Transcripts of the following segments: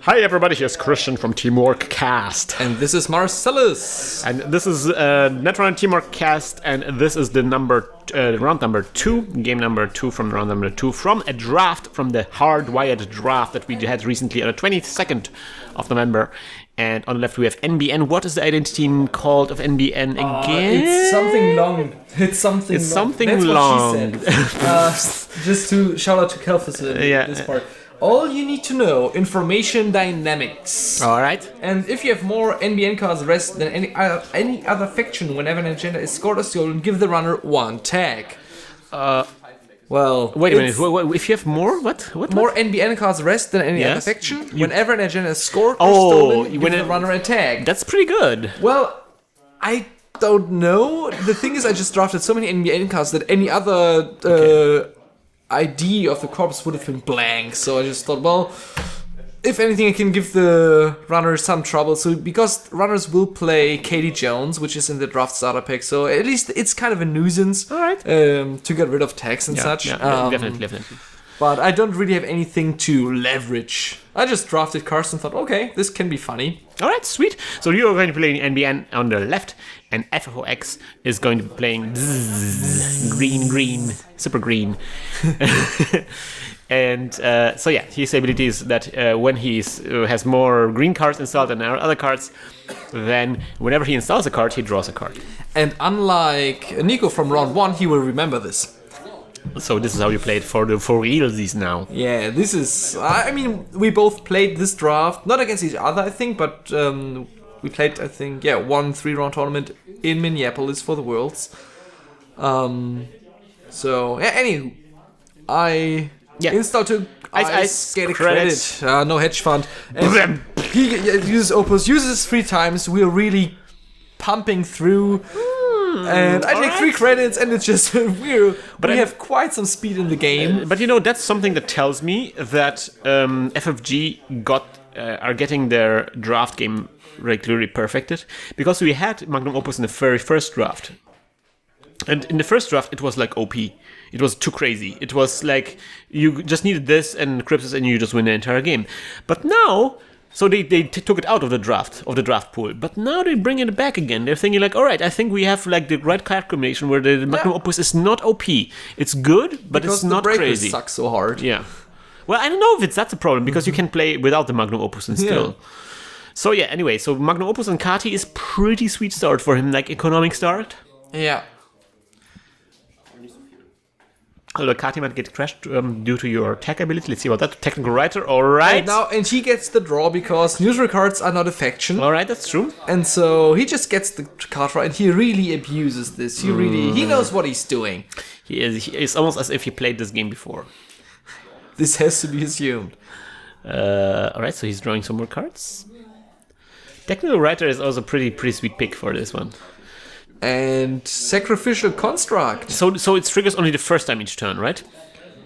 Hi everybody, here's Krystian from TeamworkCast. And this is Marsellus. And this is Netrunner TeamworkCast, and this is the round number 2, game number 2 from round number 2, from a draft, from the Hardwired Draft that we had recently on the 22nd of November. And on the left we have NBN. What is the identity called of NBN again? It's something long. It's something long. That's what she said. Just to shout out to Kelfus in this part. All you need to know, information dynamics. Alright. And if you have more NBN cards rest than any other faction, whenever an agenda is scored or stolen, give the runner 1 tag. Well, wait a minute. If you have more, what? More NBN cards rest than any other faction, whenever an agenda is scored or stolen, give the runner a tag. That's pretty good. Well, I don't know. The thing is, I just drafted so many NBN cards that any other ID of the corpse would have been blank. So I just thought, well, if anything, I can give the runner some trouble. So because runners will play Katie Jones, which is in the draft starter pack, so at least it's kind of a nuisance. All right. To get rid of tags and such. Yeah, definitely. But I don't really have anything to leverage. I just drafted cards and thought, okay, this can be funny. All right, sweet. So you're going to be playing NBN on the left, and FFOX is going to be playing Bzzz, green, super green. And so yeah, his ability is that when he has more green cards installed than our other cards, then whenever he installs a card, he draws a card. And unlike Nico from round 1, he will remember this. So this is how you play it for realsies now. Yeah, this is... I mean, we both played this draft, not against each other, I think, but we played, I think, one 3-round tournament in Minneapolis for the Worlds. So, yeah, anywho, I installed to ice get a credit. No hedge fund. And he uses Opus, uses 3 times. We're really pumping through. And I take 3 credits, and it's just we have quite some speed in the game. But that's something that tells me that FFG are getting their draft game regularly perfected, because we had Magnum Opus in the very first draft, and in the first draft it was like OP. It was too crazy. It was like you just needed this and Crypsis, and you just win the entire game. But now. So they took it out of the draft pool, but now they bring it back again. They're thinking like, all right, I think we have like the right card combination where the Magnum Opus is not OP. It's good, but because it's not crazy. Because the breakers suck so hard. Yeah. Well, I don't know if that's a problem, because you can play without the Magnum Opus and still. Yeah. So yeah, anyway, so Magnum Opus and Kati is pretty sweet start for him, like economic start. Yeah. Although Kati might get crashed due to your tech ability. Let's see about that. Technical writer, alright. And he gets the draw because neutral cards are not a faction. Alright, that's true. And so he just gets the card draw, and he really abuses this. He knows what he's doing. He is almost as if he played this game before. This has to be assumed. Alright, so he's drawing some more cards. Technical writer is also pretty sweet pick for this one. And Sacrificial Construct. So it triggers only the first time each turn, right?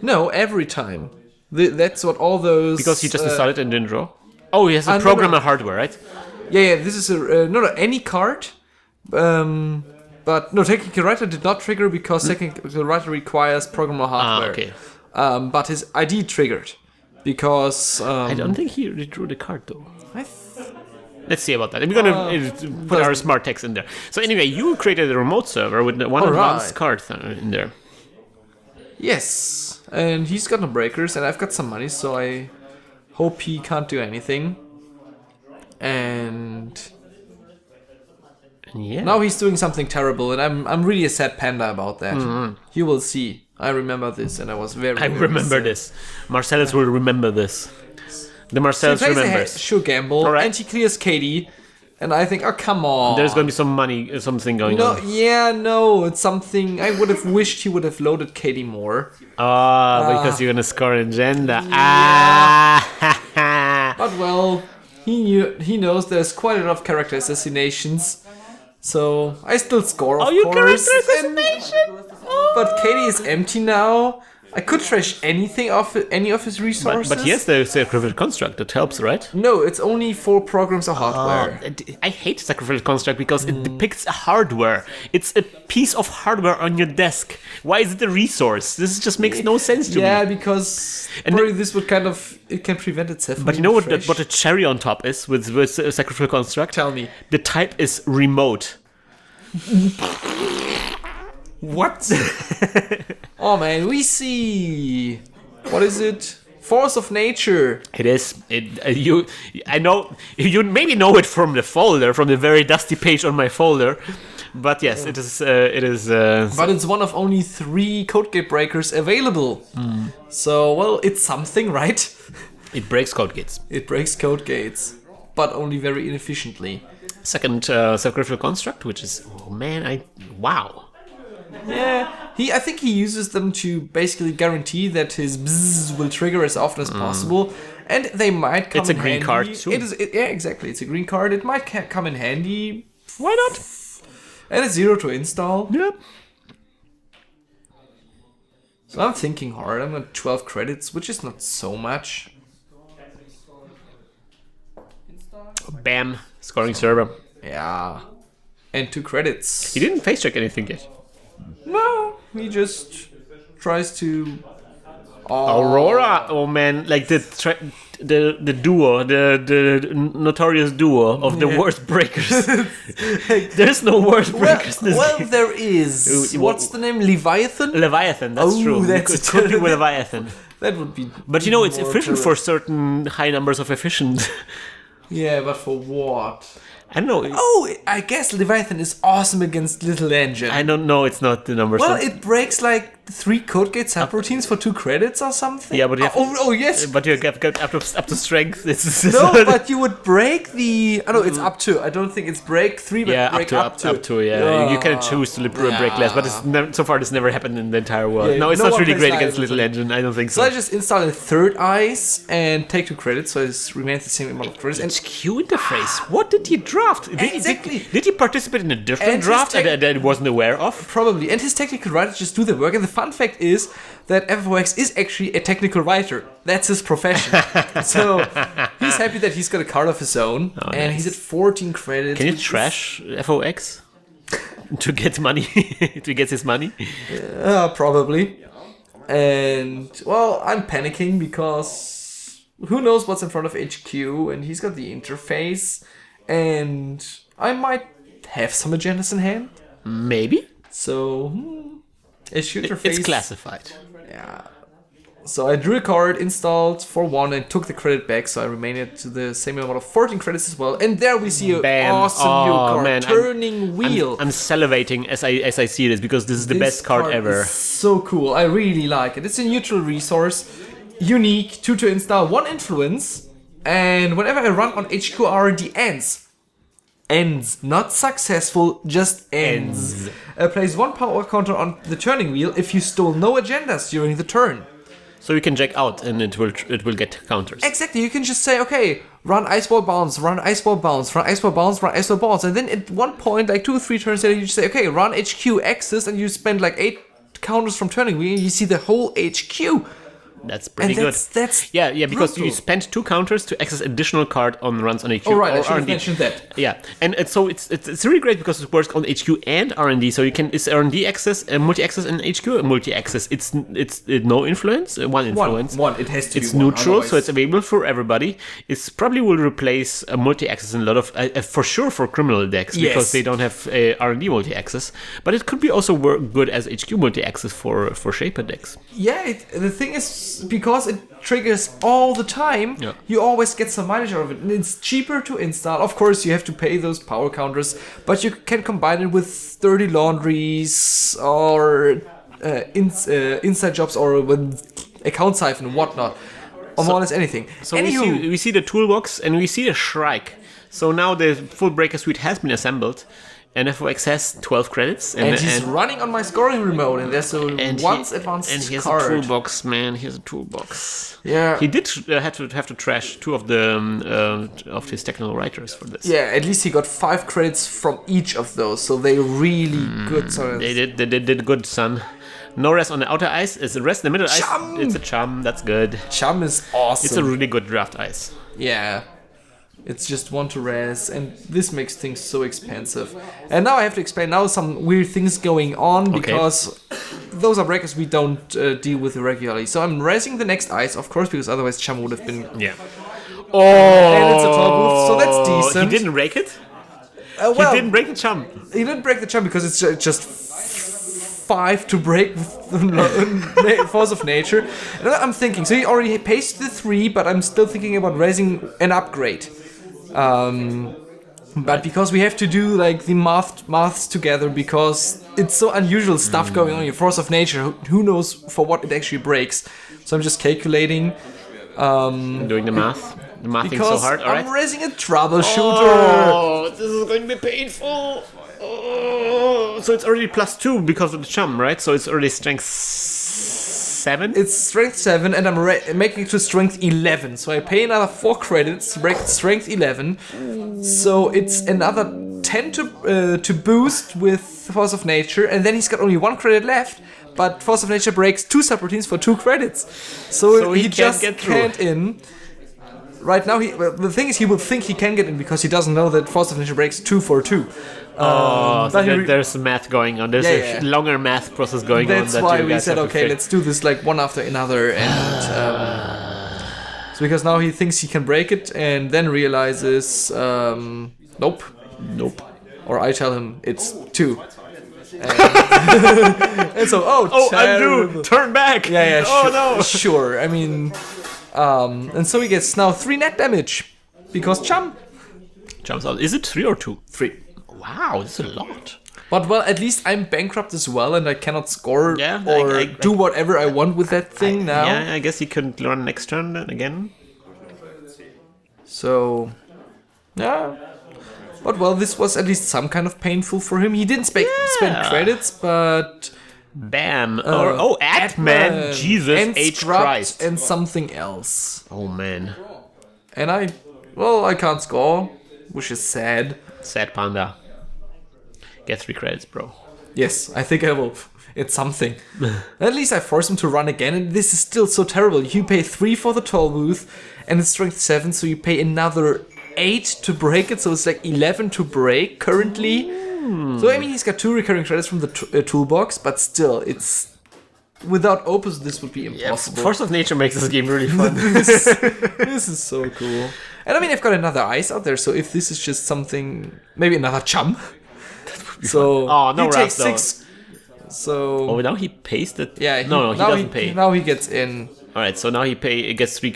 No, every time. That's what all those... Because he just decided and didn't draw? Oh, he has a programmer hardware, right? Yeah, this is any card. But no, Technical Writer did not trigger because Technical Writer requires programmer hardware. Okay. But his ID triggered. Because... I don't think he drew the card, though. Let's see about that. We're going to put our smart text in there. So anyway, you created a remote server with one advanced card in there. Yes. And he's got no breakers, and I've got some money, so I hope he can't do anything. And now he's doing something terrible, and I'm really a sad panda about that. Mm-hmm. You will see. I remember this, and I was very remember this. Marsellus will remember this. The Marsellus remembers. Sure gamble, and he clears Katie, and I think, oh come on. There's going to be some money, something going on. No, it's something. I would have wished he would have loaded Katie more. Because you're gonna score agenda. Yeah. But well, he knows there's quite a lot of character assassinations, so I still score. Of course. Character assassination. But Katie is empty now. I could trash anything off any of his resources. But yes, the sacrificial construct that helps, right? No, it's only for programs or hardware. I hate sacrificial construct because it depicts a hardware. It's a piece of hardware on your desk. Why is it a resource? This just makes no sense to me. Yeah, because probably this would it can prevent itself from But you know what? trash. What a cherry on top is with sacrificial construct? Tell me. The type is remote. What? Oh man, we see. What is it? Force of nature. It is. I know. You maybe know it from the folder, from the very dusty page on my folder. But yes, it is. But it's one of only 3 code gate breakers available. So, well, it's something, right? It breaks code gates. It breaks code gates, but only very inefficiently. Second sacrificial construct, which is wow. Yeah, I think he uses them to basically guarantee that his Bzzz will trigger as often as possible, and they might come. It's a in green handy. card too. Yeah, exactly. It's a green card. It might come in handy. Why not? And it's 0 to install. Yep. So I'm thinking hard. I'm at 12 credits, which is not so much. Bam, scoring server. Yeah, and 2 credits. He didn't face check anything yet. No, he just tries to. Aurora, oh man, like the duo, the notorious duo of the worst breakers. There's no worst breakers in this game. There is. What's the name? Leviathan? Leviathan, that's true. That's Could be with Leviathan. That would be. But you know, it's more efficient correct. for certain high numbers of efficient. Yeah, but for what? I don't know. Oh, I guess Leviathan is awesome against Little Engine. I don't know. It's not the numbers. Well, it breaks like 3 code gate subroutines for 2 credits or something. Yeah, but you have, oh yes. But you get up to strength. No, but you would break the. Oh no, it's up to. I don't think it's break 3, but yeah, break up to. Yeah, you can choose to break less, but so far this never happened in the entire world. Yeah, no, it's no not one really plays great against Leviathan. Little Engine. I don't think So so. I just install a 3rd ice and take 2 credits, so it remains the same amount of credits. And HQ interface. What did he draft? Exactly. Did he participate in a different And his draft tech- that I wasn't aware of? probably. And his technical writers just do the work. And the fun fact is that FFOX is actually a technical writer. That's his profession. So he's happy that he's got a card of his own. And nice. he's at 14 credits. Can you which is- trash FOX to get money? To get his money? Probably. And, well, I'm panicking because who knows what's in front of HQ. And he's got the interface. And I might have some agendas in hand. Maybe. So, HQ interface. It's classified. Yeah. So I drew a card, installed for 1, and took the credit back. So I remain at the same amount of 14 credits as well. And there we see an Bam. awesome new card, man, Turning Wheel. I'm salivating as I see this because this is the This best card ever. is so cool. I really like it. It's a neutral resource, unique, 2 to install, 1 influence, and whenever I run on HQ R&D ends, not successful, just ends. Place 1 power counter on the turning wheel if you stole no agendas during the turn. So you can jack out and it will get counters. Exactly, you can just say, okay, run ice ball bounce, run ice ball bounce, run ice ball bounce, run ice ball bounce, and then at one point, like 2 or 3 turns later, you just say, okay, run HQ axis, and you spend like 8 counters from turning wheel, and you see the whole HQ. That's pretty And good. that's Yeah, because brutal. you spend 2 counters to access additional card on runs on HQ. Oh right, I or should have R&D. mentioned that. Yeah, and so it's really great because it works on HQ and R&D. So you can it's R&D access, multi-access, and HQ multi-access. It's no influence, 1 influence. One, it has to It's be one, neutral, so otherwise- it's available for everybody. It's probably will replace a multi-access in a lot of for sure for criminal decks because Yes. they don't have R&D multi-access. But it could be also work good as HQ multi-access for shaper decks. Yeah, the thing is, because it triggers all the time, Yeah. you always get some mileage out of it. And it's cheaper to install. Of course, you have to pay those power counters, but you can combine it with 30 laundries or inside jobs or with account siphon and whatnot. Or more or less anything. So Anywho, we see the toolbox and we see the Shrike. So now the full breaker suite has been assembled, and FOX has 12 credits. and he's running on my scoring remote, and there's a once advanced and here's card. a toolbox, man. Here's a toolbox. Yeah. He did have to trash 2 of the of his technical writers for this. Yeah, at least he got 5 credits from each of those, so they're really good. So They did good, son. No rest on the outer ice. It's a rest in the middle Chum! ice. It's a chum. That's good. Chum is awesome. It's a really good draft ice. Yeah. It's just 1 to res, and this makes things so expensive. And now I have to explain now some weird things going on, because those are breakers we don't deal with regularly. So I'm resing the next ice, of course, because otherwise Chum would have been... Yeah. Oh! And it's a tall booth, so that's decent. He didn't break it? Well, he didn't break the chum. He didn't break the chum because it's just 5 to break with force of nature. And I'm thinking, so he already pays the 3, but I'm still thinking about raising an upgrade. But because we have to do like the maths together, because it's so unusual stuff going on. Your force of nature, who knows for what it actually breaks. So I'm just calculating. Doing the math. The mathing so hard. All right. I'm raising a troubleshooter. Oh, this is going to be painful. Oh, so it's already +2 because of the chum, right? So it's already strength 7? It's strength 7, and I'm making it to strength 11. So I pay another 4 credits to break strength 11. So it's another 10 to boost with force of nature, and then he's got only 1 credit left. But force of nature breaks 2 subroutines for 2 credits. So he just can't in. Right now, the thing is, he will think he can get in because he doesn't know that force of nature breaks 2 for 2. So there's math going on. There's a longer math process going on. That's why we said, okay, let's do this like one after another. And so because now he thinks he can break it, and then realizes, nope. Or I tell him it's 2. And so, undo, turn back. Yeah. No. Sure. I mean, and so he gets now 3 net damage because Chum jumps out. Is it 3 or 2? 3. Wow, that's a lot. But well, at least I'm bankrupt as well, and I cannot score I do whatever I want with that thing now. Yeah, I guess he could learn next turn then again. So, yeah. But well, this was at least some kind of painful for him. He didn't spend credits, but... Bam! Atman! Jesus and H. Scrubbed Christ. and something else. Oh man. And I can't score, which is sad. Sad panda. Get 3 credits, bro. Yes, I think I will. It's something. At least I force him to run again, and this is still so terrible. You pay 3 for the toll booth, and it's strength 7, so you pay another 8 to break it, so it's like 11 to break currently. So I mean, he's got 2 recurring credits from the toolbox, but still, it's... Without Opus, this would be impossible. Force of Nature makes this game really fun. This is so cool. And I mean, I've got another ice out there, so if this is just something... Maybe another chum. So no he takes Rap, 6. So... Oh, now he pays the... Yeah, he doesn't pay. Now he gets in. Alright, so now he gets 3...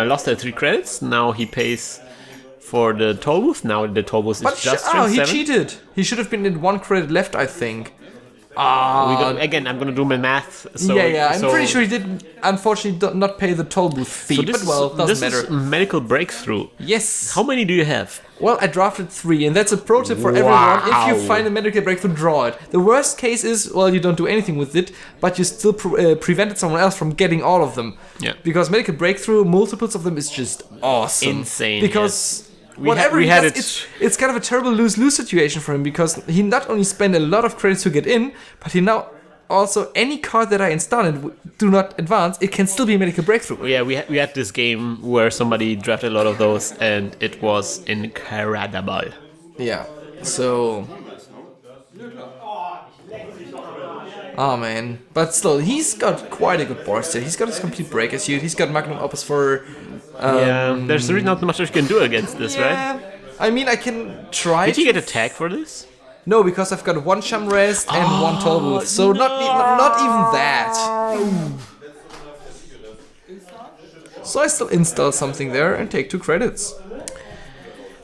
lost at 3 credits. Now he pays... For the toll booth, now the toll booth is just strength 7. He cheated. He should have been in 1 credit left, I think. Again, I'm gonna do my math. So, I'm pretty sure he did, unfortunately, not pay the toll booth fee. Doesn't matter. This is medical breakthrough. Yes. How many do you have? Well, I drafted 3, and that's a pro tip for everyone. If you find a medical breakthrough, draw it. The worst case is, well, you don't do anything with it, but you still prevented someone else from getting all of them. Yeah. Because medical breakthrough, multiples of them is just awesome. Insane. Because... Yes. Whatever he does, it's kind of a terrible lose-lose situation for him, because he not only spent a lot of credits to get in, but he now also, any card that I install and do not advance, it can still be a medical breakthrough. Yeah, we had this game where somebody drafted a lot of those, and it was incredible. Yeah, so... Oh man, but still, he's got quite a good board set. He's got his complete breaker suit, he's got Magnum Opus for... there's really not much you can do against this, right? I mean, I can try. Did you get a tag for this? No, because I've got 1 Chum Rest and 1 Toll Booth, so not even that. So I still install something there and take 2 credits.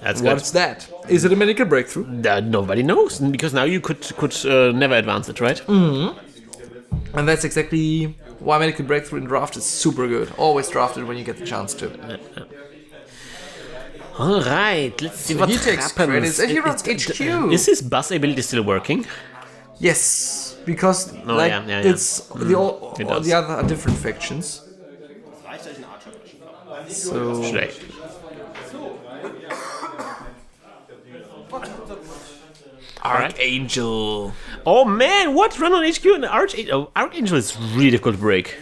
That's good. What's that? Is it a medical breakthrough? Nobody knows, because now you could never advance it, right? Mm-hmm. And that's exactly why medical breakthrough in draft is super good. Always draft it when you get the chance to. All right, let's see what he takes happens. Credits, and he runs HQ. Is his Buzz ability still working? Yes, because it's all the other are different factions. So should I? Archangel. Oh man, what? Run on HQ and Archangel. Oh, Archangel is really difficult to break.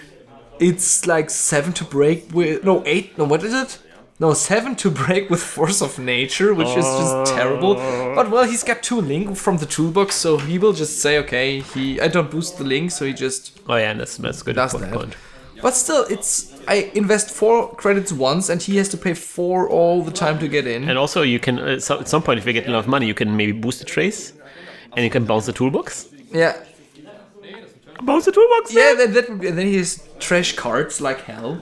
It's like 7 to break with... No, 8. No, what is it? No, 7 to break with Force of Nature, which is just terrible. But, well, he's got 2 Link from the toolbox, so he will just say, okay, I don't boost the Link, so he just... Oh yeah, that's good. Does that. But still, I invest 4 credits once, and he has to pay 4 all the time to get in. And also, you can, at some point, if you get enough money, you can maybe boost the trace, and you can bounce the toolbox. Yeah. Bounce the toolbox? Yeah, that would be, and then he has trash cards like hell.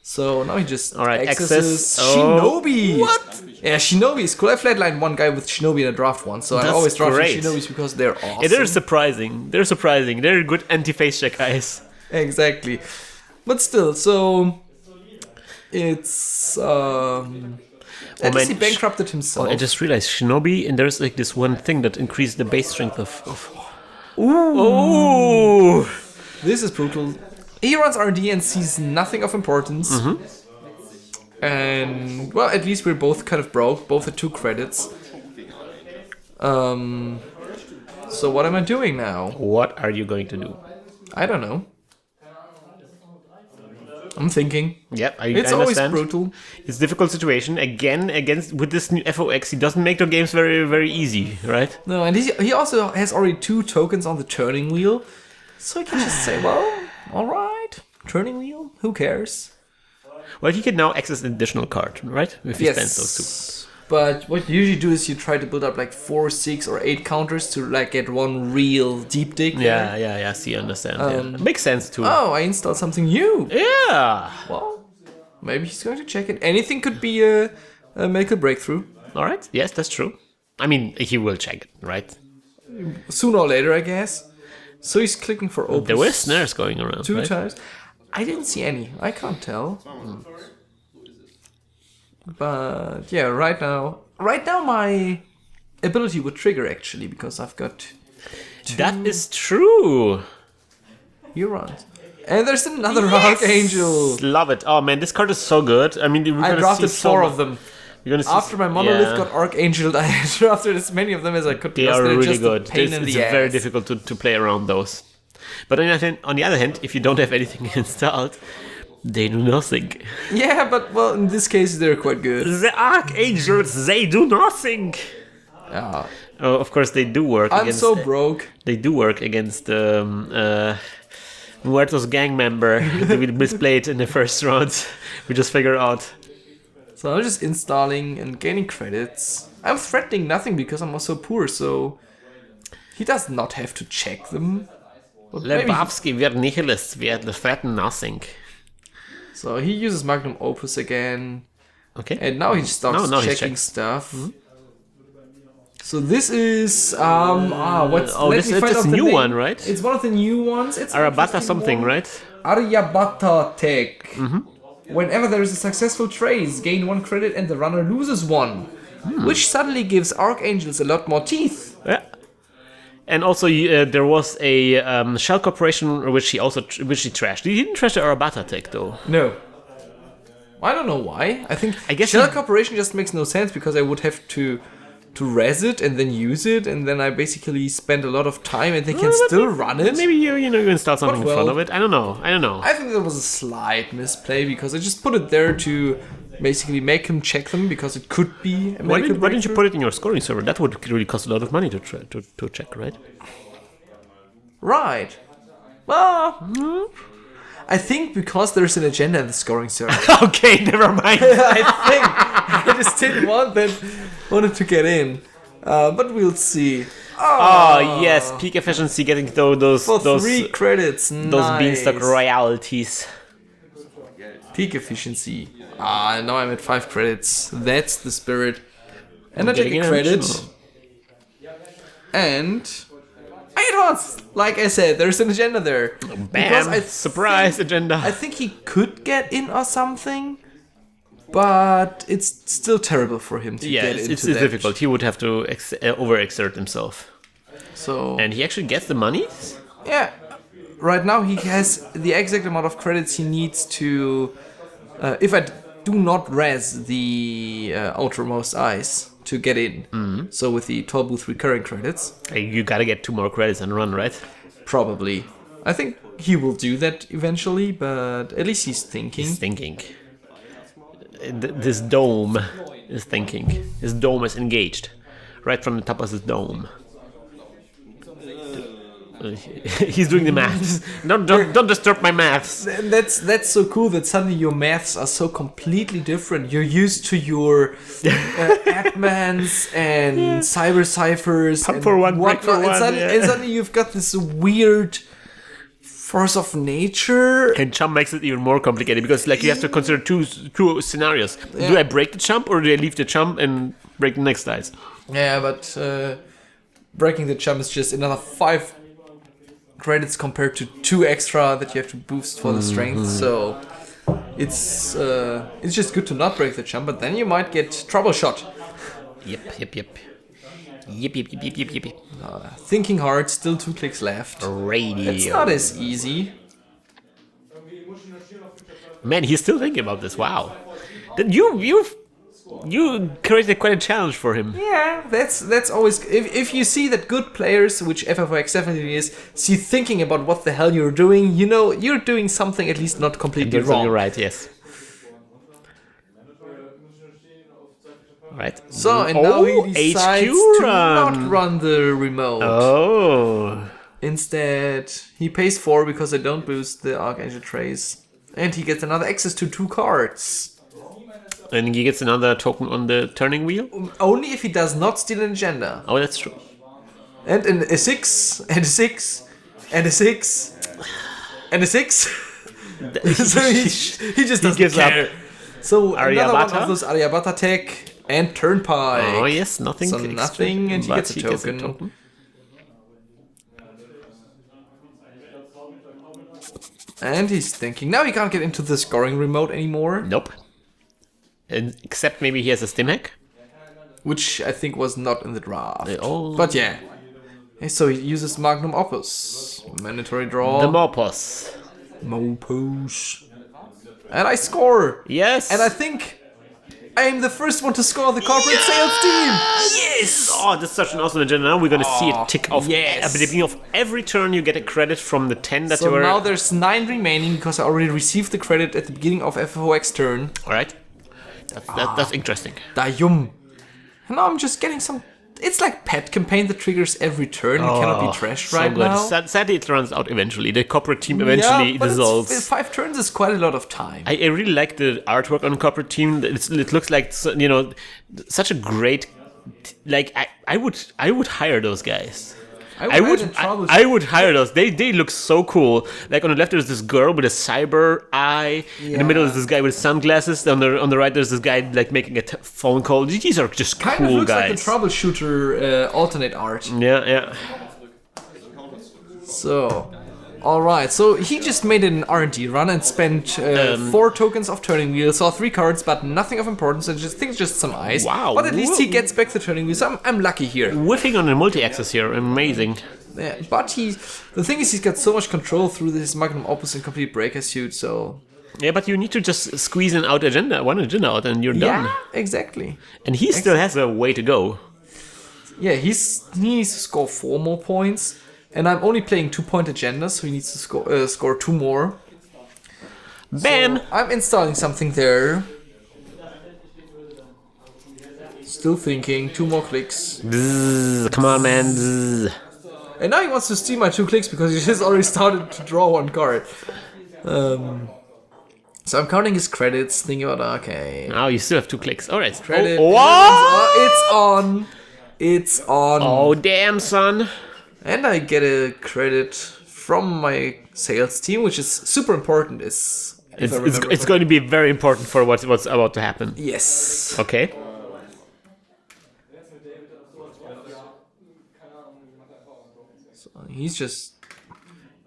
So now he just accesses Shinobi. What? Yeah, Shinobi is cool. I flatlined one guy with Shinobi in a draft once, so I always draft Shinobis because they're awesome. Yeah, they're surprising. They're good anti-face check guys. Exactly. But still, so it's at least he bankrupted himself. Oh, I just realized Shinobi, and there's like this one thing that increased the base strength of Ooh. This is brutal. He runs RD and sees nothing of importance. And, well, at least we're both kind of broke. Both at 2 credits. So what am I doing now? What are you going to do? I don't know. I'm thinking. Yep, I It's understand. always brutal. It's a difficult situation. Again, with this new FOX, he doesn't make the games very, very easy, right? No, and he also has already 2 tokens on the turning wheel. So he can just say, well, alright, turning wheel, who cares? Well, he can now access an additional card, right? If he spends those 2. But what you usually do is you try to build up like 4, 6, or 8 counters to like get one real deep dig. Yeah. See, I understand. Makes sense too. Oh, I installed something new. Yeah. Well, maybe he's going to check it. Anything could be a make a breakthrough. All right. Yes, that's true. I mean, he will check it, right? Sooner or later, I guess. So he's clicking for opus. There were snares going around. 2 right? times. I didn't see any. I can't tell. But yeah, right now my ability would trigger actually because I've got 2 That is true. Hurons. And there's another Archangel. Love it. Oh man, this card is so good. I mean, I drafted 4 of them. You're gonna see After my monolith got Archangel, I drafted as many of them as I could. They are they're really just good. A pain in It's the ass. very difficult to play around those. But on the other hand, if you don't have anything installed, they do nothing. Yeah, but well, in this case, they're quite good. The Archangels, they do nothing. Yeah. Oh, of course, they do work. I'm against, so broke. They do work against Muertos gang member that we misplayed in the first round. We just figured out. So I'm just installing and gaining credits. I'm threatening nothing because I'm also poor, so he does not have to check them. But maybe Lebowski, we're nihilists. We threaten nothing. So he uses Magnum Opus again. Okay. And now he starts Now he checking checks. stuff. So this is let me find it's out a the new name. one, right? It's one of the new ones. It's an Arabata interesting something, one. right? Aryabhata Tech. Whenever there is a successful trace, gain 1 credit and the runner loses 1. Which suddenly gives Archangels a lot more teeth. Yeah. And also, there was a Shell Corporation which he trashed. He didn't trash the Arabata tech though. No. I don't know why. I guess Shell Corporation just makes no sense because I would have to res it and then use it, and then I basically spend a lot of time and they can still run it. Maybe you install something in front of it. I don't know. I think that was a slight misplay because I just put it there to basically make him check them because it could be. Why didn't you put it in your scoring server? That would really cost a lot of money to check, right? Right. Well, I think because there's an agenda in the scoring server. Okay, never mind. I just didn't wanted to get in, but we'll see. Oh yes, peak efficiency, getting those 3 credits. Those Nice. beanstalk royalties. Peak efficiency. Now I'm at 5 credits. That's the spirit. And I take a credit. And I advance. Like I said, there's an agenda there. Bam! Surprise agenda. I think he could get in or something, but it's still terrible for him to get into it's that. difficult. He would have to overexert himself. So And he actually gets the money? yeah, right now he has the exact amount of credits he needs to. If I do not res the outermost ice, to get in. So with the 12 booth recurring credits, Hey, you gotta get 2 more credits and run, right? probably. I think he will do that eventually, but at least he's thinking. He's thinking. This dome is thinking. His dome is engaged. Right from the top of his dome. He's doing the maths. Don't disturb my maths. That's so cool that suddenly your maths are so completely different. You're used to your admans and cyber ciphers Pump and for one, break whatnot, for one, and suddenly you've got this weird force of nature. And jump makes it even more complicated because like you have to consider two scenarios. Do I break the jump or do I leave the jump and break the next dice? Yeah, but breaking the jump is just another 5 credits compared to 2 extra that you have to boost for the strength. So it's just good to not break the jump, but then you might get troubleshot. Yep. Thinking hard, still 2 clicks left. Radio. It's not as easy. Man, he's still thinking about this. Wow. Then you created quite a challenge for him. Yeah, that's always if you see that good players, which FFOX definitely is, see thinking about what the hell you're doing, you know you're doing something at least not completely wrong. You're right, yes. Right. So and now he decides HQ to not run the remote. Oh. Instead, he pays 4 because I don't boost the Archangel Trace, and he gets another access to 2 cards. And he gets another token on the turning wheel? Only if he does not steal an agenda. Oh, that's true. And a 6, and a 6, and a 6, and a 6. So he just doesn't gives care. up. So another one Aryabhata? of those Aryabhata tech and Turnpike. Oh, yes, nothing. So nothing, and he but gets a token. And he's thinking, now he can't get into the scoring remote anymore. Nope. And except maybe he has a stim hack. Which I think was not in the draft. Oh. But yeah. So he uses Magnum Opus. Mandatory draw. The Mopos. Mopos. And I score! Yes. And I think I am the first one to score the corporate sales team! Yes! Oh, that's such an awesome agenda. Now we're gonna see it tick off. yes. At the beginning of every turn, you get a credit from the 10 that you So were. now there's 9 remaining because I already received the credit at the beginning of FFOX turn. Alright. That's interesting. Dayum. And now I'm just getting some... It's like pet campaign that triggers every turn. It cannot be trashed So right good. now. Sadly, it runs out eventually. The corporate team eventually but dissolves. 5 turns is quite a lot of time. I really like the artwork on corporate team. It looks like such a great. Like I would hire those guys. I would hire those. They look so cool. Like on the left there's this girl with a cyber eye. In the middle is this guy with sunglasses. On the right there's this guy like making a phone call. These are just Kind cool of looks guys. like the troubleshooter alternate art. Yeah. So, alright, so he just made an R&D run and spent 4 tokens of turning wheel, saw 3 cards, but nothing of importance, and just some ice. Wow. But at least he gets back the turning wheel, so I'm lucky here. Whiffing on the multi-axis here, amazing. Yeah, but the thing is he's got so much control through this Magnum Opus and Complete Breaker Suit, so... Yeah, but you need to just squeeze one agenda out, and you're done. Yeah, exactly. And he still has a way to go. Yeah, he needs to score 4 more points. And I'm only playing 2-point agendas, so he needs to score 2 more. Bam! So I'm installing something there. Still thinking, 2 more clicks. Bzzz, come on, man. Bzzz. And now he wants to steal my 2 clicks because he just already started to draw 1 card. So I'm counting his credits, thinking about, okay. Now you still have 2 clicks. Alright. Credit. What? It's on. It's on. Oh, damn, son. And I get a credit from my sales team, which is super important. It's going to be very important for what's about to happen. Yes. Okay. So he's just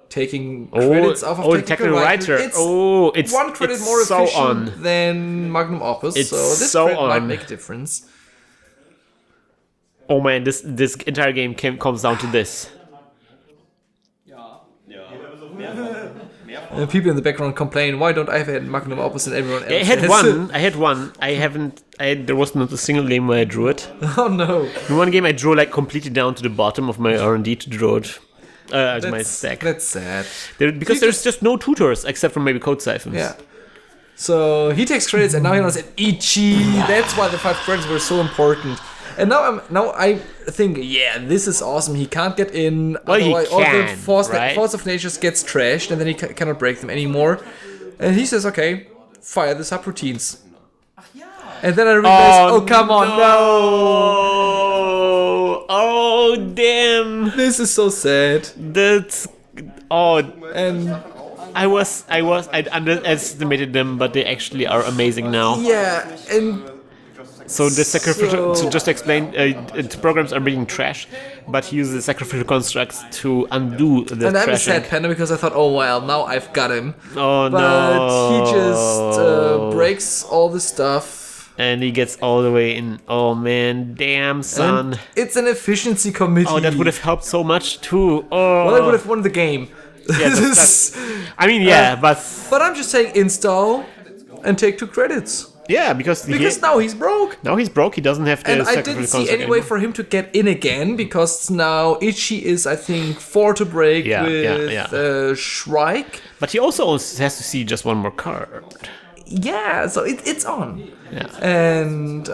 taking credits off of technical writer. It's 1 credit it's more so efficient on. than Magnum Opus, It's so this so credit might on. make a difference. Oh man, this entire game comes down to this. People in the background complain, why don't I have a Magnum Opus and everyone else I had has? one. I had one. There was not a single game where I drew it. Oh no. In one game I drew like completely down to the bottom of my R&D to draw it. To my stack. That's sad. Because there's just no tutors except for maybe Code Siphons. Yeah. So he takes credits, and now he knows at Ichi. That's why the 5 credits were so important. And now I think, yeah, this is awesome. He can't get in. Well, he all can, the force of nature gets trashed, and then he cannot break them anymore. And he says, okay, fire the subroutines. And then I realized, oh come on, no! Oh damn! This is so sad. And I underestimated them, but they actually are amazing now. yeah, and So the sacrificial, to just explain, the programs are being trash, but he uses sacrificial constructs to undo the and I'm a trashing. sad panda because I thought, oh well, now I've got him. Oh But no! he just breaks all the stuff. And he gets all the way in. Oh man, damn son! And it's an efficiency committee. Oh, that would have helped so much too. Oh, Well, I would have won the game. Yeah, I mean, yeah, but I'm just saying install and take 2 credits. yeah, because Now he's broke. now he's broke. He doesn't have the And I sacrificial didn't see construct any way anymore. for him to get in again because now Ichi is, I think, 4 to break with Shrike. But he also has to see just one more card. Yeah, so it's on. Yeah, And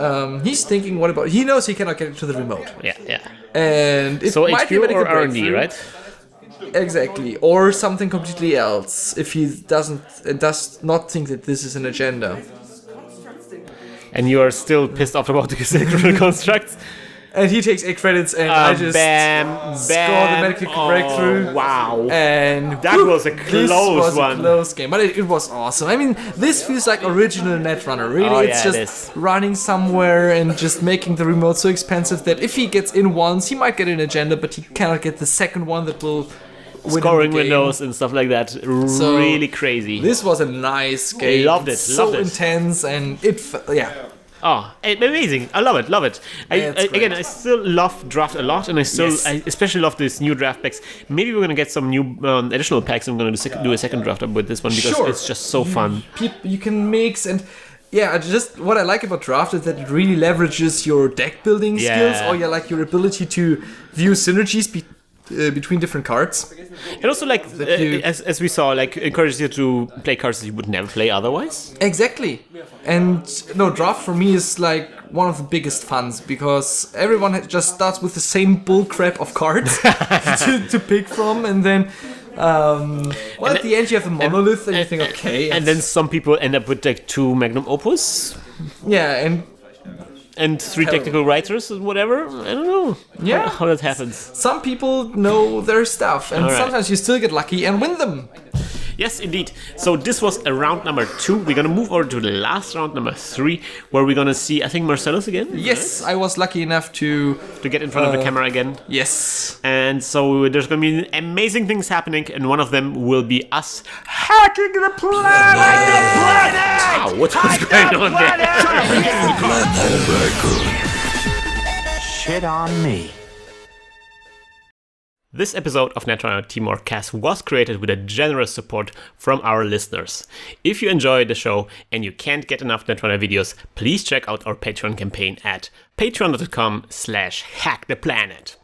he's thinking, what about... He knows he cannot get into the remote. yeah. And it So might be a HQ medical or R&D, breakthrough. right? Exactly. Or something completely else if he does not think that this is an agenda. And you are still pissed off about the sacrificial constructs. And he takes 8 credits, and I just score the medical breakthrough. Wow. And That was a this close was one. a close game, but it was awesome. I mean, this feels like original Netrunner. Really, Oh, it's yeah, it just running somewhere and just making the remote so expensive that if he gets in once, he might get an agenda, but he cannot get the second one that will win Scoring the game. windows and stuff like that. So, really crazy. This was a nice game. Loved it, So loved it. intense, and Oh, amazing! I love it, love it. It's great. Again, I still love draft a lot, and I especially love this new draft packs. Maybe we're gonna get some new additional packs. I'm gonna do a second draft up with this one because it's just so fun. You can mix and. Yeah, just what I like about draft is that it really leverages your deck building skills or your ability to view synergies between different cards. And also, like as we saw, like encourages you to play cards that you would never play otherwise. Exactly. And no, draft for me is like one of the biggest funs because everyone just starts with the same bullcrap of cards to pick from, and then at the end you have a monolith and you think, okay. And then some people end up with like 2 Magnum Opus. Yeah, and 3 technical writers or whatever. I don't know. Yeah. How that happens. Some people know their stuff, and sometimes you still get lucky and win them. Yes, indeed. So this was a round number 2. We're gonna move over to the last round, number 3, where we're gonna see, I think, Marsellus again. Yes, right? I was lucky enough to get in front of the camera again. Yes. And so there's gonna be amazing things happening, and one of them will be us hacking the planet. Wow, what was going on there? Shit on me. This episode of Netrunner TeamworkCast was created with a generous support from our listeners. If you enjoy the show and you can't get enough Netrunner videos, please check out our Patreon campaign at patreon.com/hacktheplanet.